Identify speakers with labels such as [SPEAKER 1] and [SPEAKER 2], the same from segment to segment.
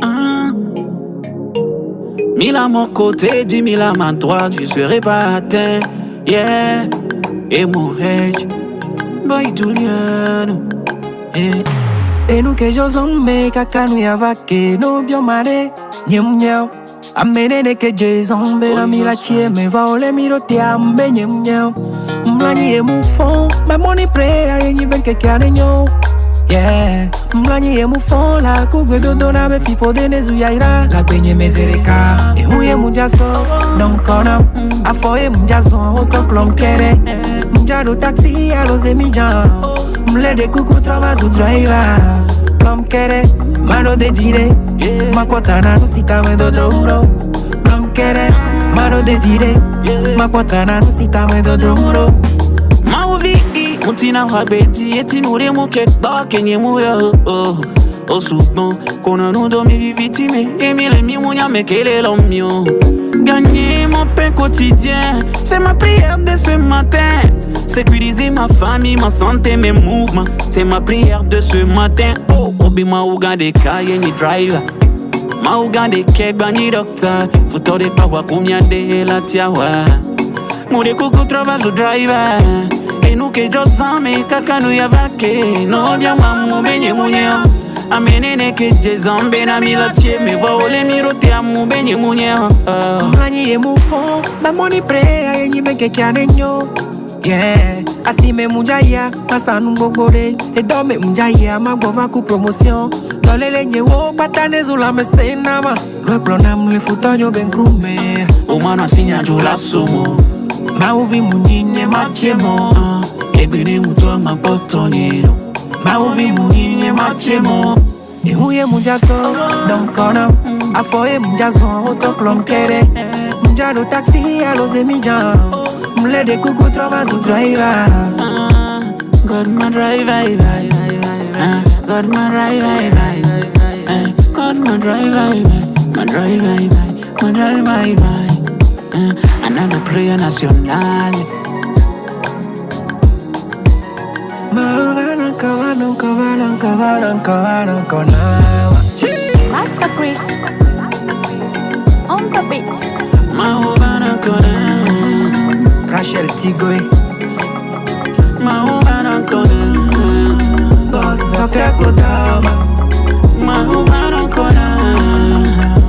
[SPEAKER 1] Hein? 1000 à mon côté, 10 000 à ma droite, je serai pas atteint. Yeah, et mon rage, boy Juliano.
[SPEAKER 2] Et nous que j'osombe, kaka nous yavake, no biomare, nyemnyao. Amenene que jezombe, la mila chie, me va ole miro te ambe nyemnyao. Mlani e mufon, ma money pray, aye ni ben keke anenyo. Yeah, mlani e mufon, la kugwe dodo na be pipo de nezu yaira. La benye mezereka, e huye munjaso, non kona. Afoye munjaso, otoklom kere. Munjado taxi, alo zemijan. Mle de kuku travazo driver. Plom kere, mano de dire. Makwatana no sita me do duro. Plom kere, mano de dire. Makwatana no sita me do duro.
[SPEAKER 1] Mauvi mutina wabeti eti nure muke kenye muyo o soupon kono nudo mi vivitime emile mi munya mekele l'omio. Gagner mon pain quotidien, c'est ma prière de ce matin. Sécuriser ma famille, ma santé, mes mouvements, c'est ma prière de ce matin. Oh, obi ma ugande kaye ni driver, ma ugande kegba ni docteur. Futo de pawa combien de la tiawa. Mure kuku travazo driver. Et nous que josame kaka nous yavake. No dia mamu benye munyeo. Amenene que jezambe na milatie. Me va ole mirote amu benye munyeo.
[SPEAKER 2] Mani e mufon, ma money pray, aye ni ben keke anenyo. Yeah, asime munjaya, masanu mbogore. E dome munjaya, magova ku promotion. Dolele nyewo, patane zula mesenama. Replonam le futanyo ben kume.
[SPEAKER 1] Omana sinya jula sumo.
[SPEAKER 2] Mauvi munyinye machemo.
[SPEAKER 1] Ebene muto ma potonero.
[SPEAKER 2] Mauvi munyinye machemo. E huye munjaso, non kona. Afoye munjaso, otoklom kere. Munjado taxi, alo zemijan. Mle de kuku travazo driver.
[SPEAKER 1] God my driver, God my driver, God my driver, my driver. Another prayer national.
[SPEAKER 3] Master Chris on the beat.
[SPEAKER 2] Rachel Tigoy, Boss Dr. Kodama,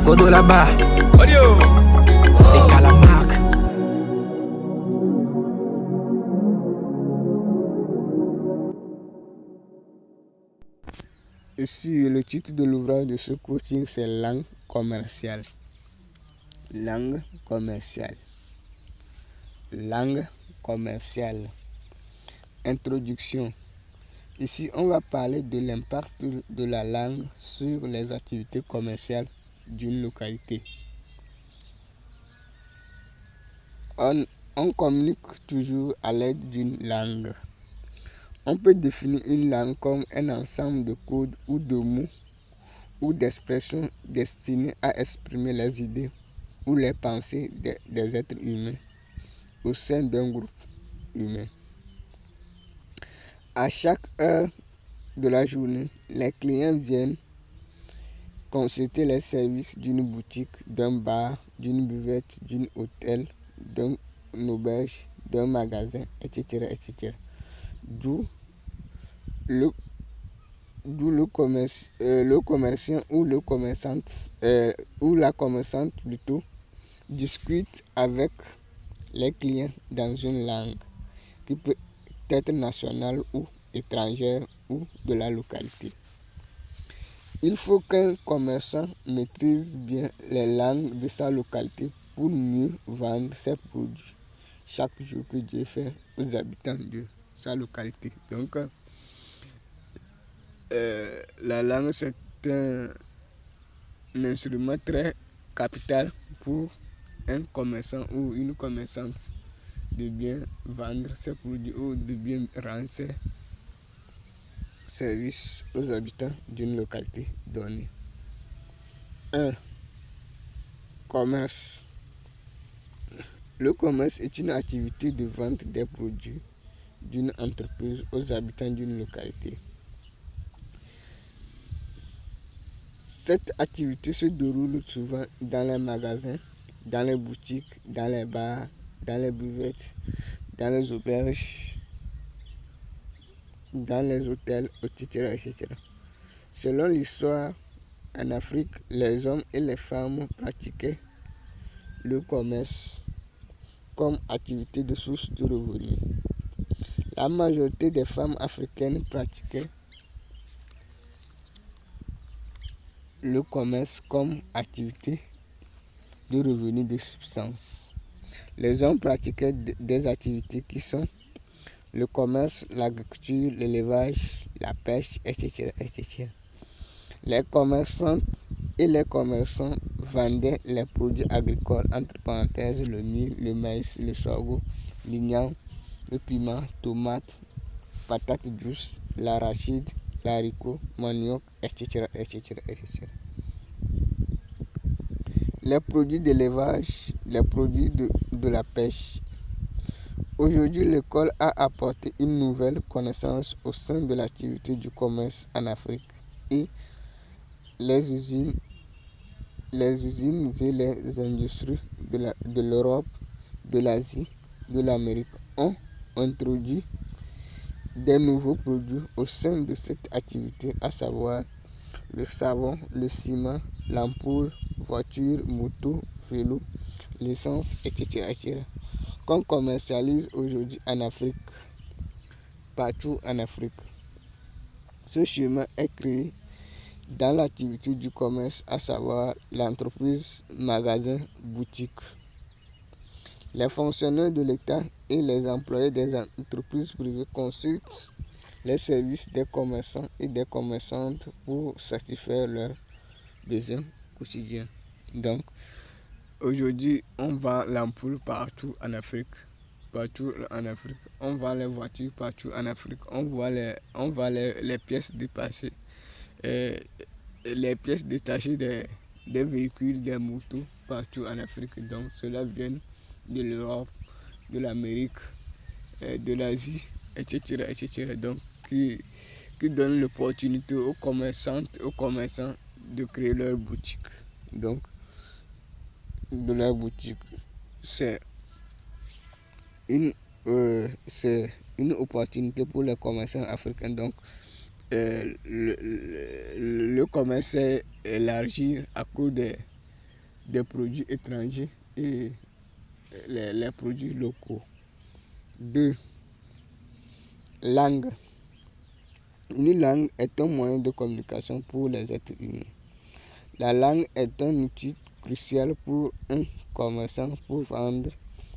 [SPEAKER 2] Fodo là-bas, et Calamarque.
[SPEAKER 4] Ici, le titre de l'ouvrage de ce coaching, c'est langue commerciale. Langue commerciale. Langue commerciale. Introduction. Ici, on va parler de l'impact de la langue sur les activités commerciales d'une localité. On communique toujours à l'aide d'une langue. On peut définir une langue comme un ensemble de codes ou de mots ou d'expressions destinées à exprimer les idées ou les pensées des êtres humains au sein d'un groupe humain. À chaque heure de la journée, les clients viennent consulter les services d'une boutique, d'un bar, d'une buvette, d'un hôtel, d'une auberge, d'un magasin, etc. etc. D'où le commerçant ou le commerçante ou la commerçante plutôt discute avec les clients dans une langue qui peut être nationale ou étrangère ou de la localité. Il faut qu'un commerçant maîtrise bien les langues de sa localité pour mieux vendre ses produits chaque jour que Dieu fait aux habitants de sa localité. Donc, la langue, c'est un instrument très capital pour un commerçant ou une commerçante de bien vendre ses produits ou de bien rendre ses services aux habitants d'une localité donnée. 1. Commerce. Le commerce est une activité de vente des produits d'une entreprise aux habitants d'une localité. Cette activité se déroule souvent dans les magasins, dans les boutiques, dans les bars, dans les buvettes, dans les auberges, dans les hôtels, etc., etc. Selon l'histoire, en Afrique, les hommes et les femmes pratiquaient le commerce comme activité de source de revenus. La majorité des femmes africaines pratiquaient le commerce comme activité de revenus de subsistance. Les hommes pratiquaient des activités qui sont le commerce, l'agriculture, l'élevage, la pêche, etc., etc. Les commerçantes et les commerçants vendaient les produits agricoles, entre parenthèses le mil, le maïs, le sorgho, l'igname, le piment, tomates, patates douces, l'arachide, l'haricot, manioc, etc., etc., etc. Les produits d'élevage, les produits de la pêche. Aujourd'hui, l'école a apporté une nouvelle connaissance au sein de l'activité du commerce en Afrique et les usines et les industries de l'Europe, de l'Asie, de l'Amérique ont introduit des nouveaux produits au sein de cette activité, à savoir le savon, le ciment, l'ampoule, voiture, moto, vélo, l'essence, etc., etc. qu'on commercialise aujourd'hui en Afrique, partout en Afrique. Ce chemin est créé dans l'activité du commerce, à savoir l'entreprise, magasin, boutique. Les fonctionnaires de l'État et les employés des entreprises privées consultent les services des commerçants et des commerçantes pour satisfaire leurs besoins quotidiens. Donc, aujourd'hui, on vend l'ampoule partout en Afrique. Partout en Afrique. On vend les voitures partout en Afrique. On vend les pièces dépassées. Les pièces détachées des véhicules, des motos partout en Afrique. Donc cela vient de l'Europe, de l'Amérique, de l'Asie, etc., etc. Donc qui donne l'opportunité aux commerçantes, aux commerçants de créer leur boutique. Donc de leur boutique, c'est une opportunité pour les commerçants africains. Donc le commerce est élargi à cause des produits étrangers et les produits locaux. 2. Langue. Une langue est un moyen de communication pour les êtres humains. La langue est un outil crucial pour un commerçant pour vendre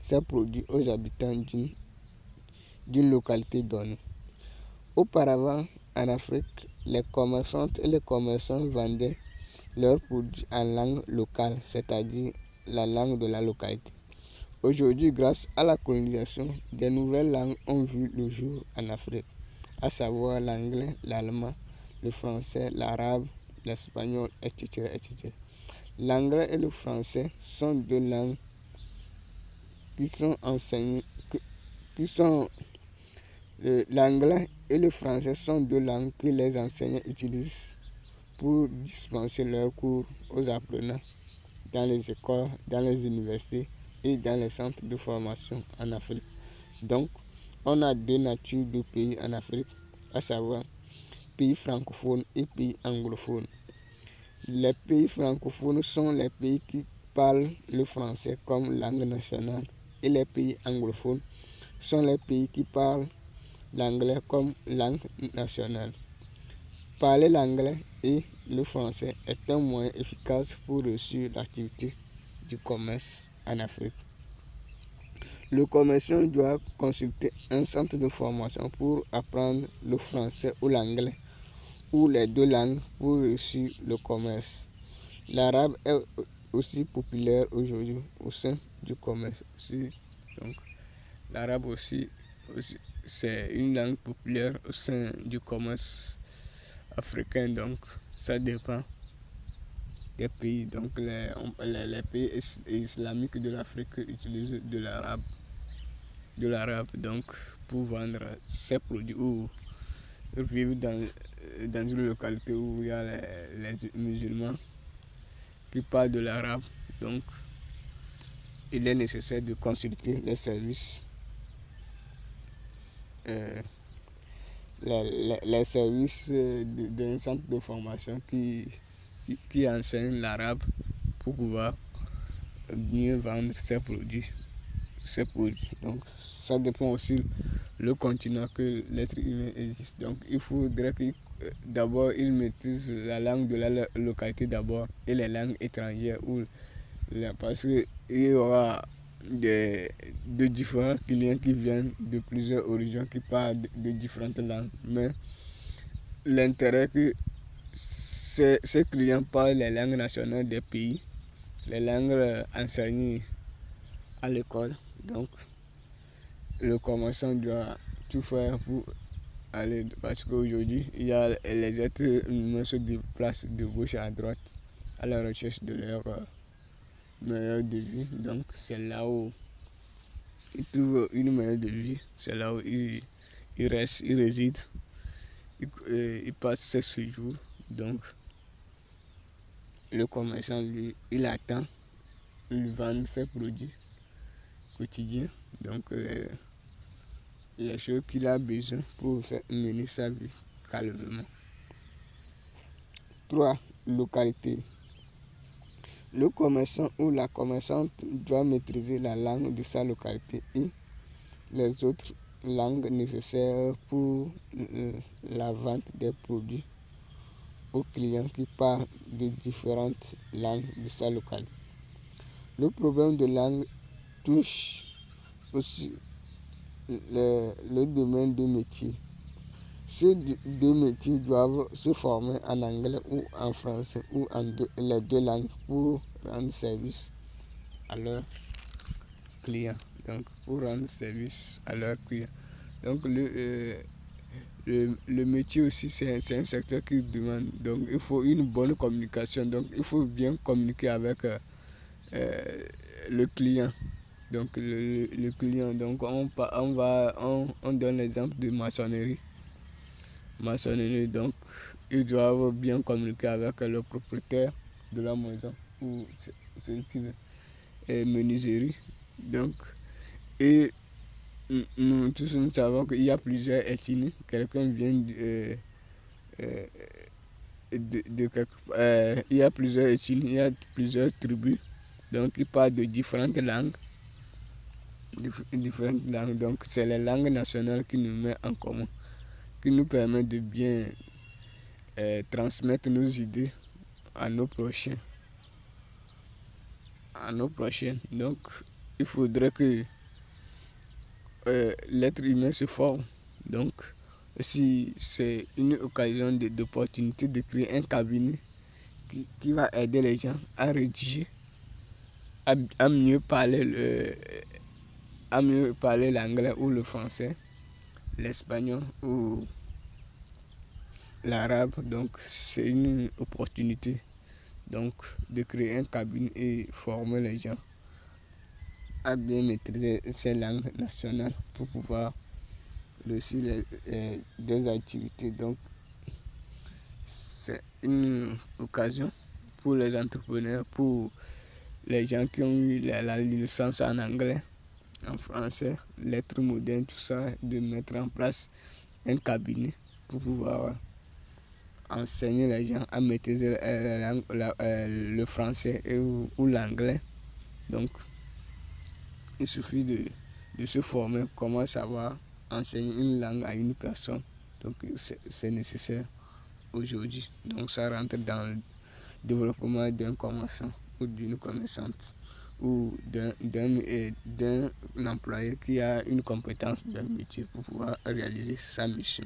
[SPEAKER 4] ses produits aux habitants d'une localité donnée. Auparavant, en Afrique, les commerçantes et les commerçants vendaient leurs produits en langue locale, c'est-à-dire la langue de la localité. Aujourd'hui, grâce à la colonisation, des nouvelles langues ont vu le jour en Afrique, à savoir l'anglais, l'allemand, le français, l'arabe, l'espagnol, etc., etc. L'anglais et le français sont deux langues qui sont enseignées, l'anglais et le français sont deux langues que les enseignants utilisent pour dispenser leurs cours aux apprenants dans les écoles, dans les universités et dans les centres de formation en Afrique. Donc, on a deux natures de pays en Afrique, à savoir pays francophones et pays anglophones. Les pays francophones sont les pays qui parlent le français comme langue nationale et les pays anglophones sont les pays qui parlent l'anglais comme langue nationale. Parler l'anglais et le français est un moyen efficace pour réussir l'activité du commerce en Afrique. Le commerçant doit consulter un centre de formation pour apprendre le français ou l'anglais ou les deux langues pour réussir le commerce. L'arabe est aussi populaire aujourd'hui au sein du commerce. Donc, l'arabe aussi c'est une langue populaire au sein du commerce africain. Donc, ça dépend des pays. Donc, les pays islamiques de l'Afrique utilisent de l'arabe. Donc, pour vendre ces produits ou vivre dans une localité où il y a les musulmans qui parlent de l'arabe. Donc, il est nécessaire de consulter les services, les services d'un centre de formation qui enseigne l'arabe pour pouvoir mieux vendre ses produits. Donc, ça dépend aussi le continent que l'être humain existe. Donc, il faudrait que d'abord il maîtrise la langue de la localité d'abord et les langues étrangères parce qu'il y aura de différents clients qui viennent de plusieurs origines qui parlent de différentes langues. Mais l'intérêt que ces clients parlent les langues nationales des pays, les langues enseignées à l'école. Donc, le commerçant doit tout faire pour aller, parce qu'aujourd'hui, il y a les êtres humains se déplacent de gauche à droite à la recherche de leur meilleure de vie. Donc, c'est là où ils trouvent une meilleure de vie, c'est là où ils restent, ils résident, ils passent ses séjours. Donc, le commerçant, lui, il attend, il vend ses produits quotidiens. Donc, les choses qu'il a besoin pour mener sa vie calmement. 3. Localité. Le commerçant ou la commerçante doit maîtriser la langue de sa localité et les autres langues nécessaires pour la vente des produits aux clients qui parlent de différentes langues de sa localité. Le problème de langue touche aussi le domaine de métier. Ces deux métiers doivent se former en anglais ou en français ou en les deux langues pour rendre service à leurs clients. Donc, pour rendre service à leurs clients. Donc, le métier aussi, c'est un secteur qui demande. Donc, il faut une bonne communication. Donc, il faut bien communiquer avec le client. Donc, le client, donc on donne l'exemple de maçonnerie. Donc, ils doivent bien communiquer avec le propriétaire de la maison ou celui qui veut menuiserie. Donc, et nous tous nous savons qu'il y a plusieurs ethnies. Quelqu'un vient il y a plusieurs ethnies, il y a plusieurs tribus. Donc, ils parlent de différentes langues. Donc, c'est les langues nationales qui nous mettent en commun, qui nous permettent de bien transmettre nos idées à nos prochains. Donc, il faudrait que l'être humain se forme. Donc, si c'est une occasion d'opportunité de créer un cabinet qui va aider les gens à rédiger, à mieux parler l'anglais ou le français, l'espagnol ou l'arabe. Donc, c'est une opportunité donc, de créer un cabinet et former les gens à bien maîtriser ces langues nationales pour pouvoir réussir des activités. Donc, c'est une occasion pour les entrepreneurs, pour les gens qui ont eu la licence en anglais, en français, lettres modernes, tout ça, de mettre en place un cabinet pour pouvoir enseigner les gens à maîtriser le français ou l'anglais. Donc, il suffit de se former, comment savoir enseigner une langue à une personne. Donc, c'est nécessaire aujourd'hui. Donc, ça rentre dans le développement d'un commerçant ou d'une commerçante ou d'un employé qui a une compétence d'un métier pour pouvoir réaliser sa mission.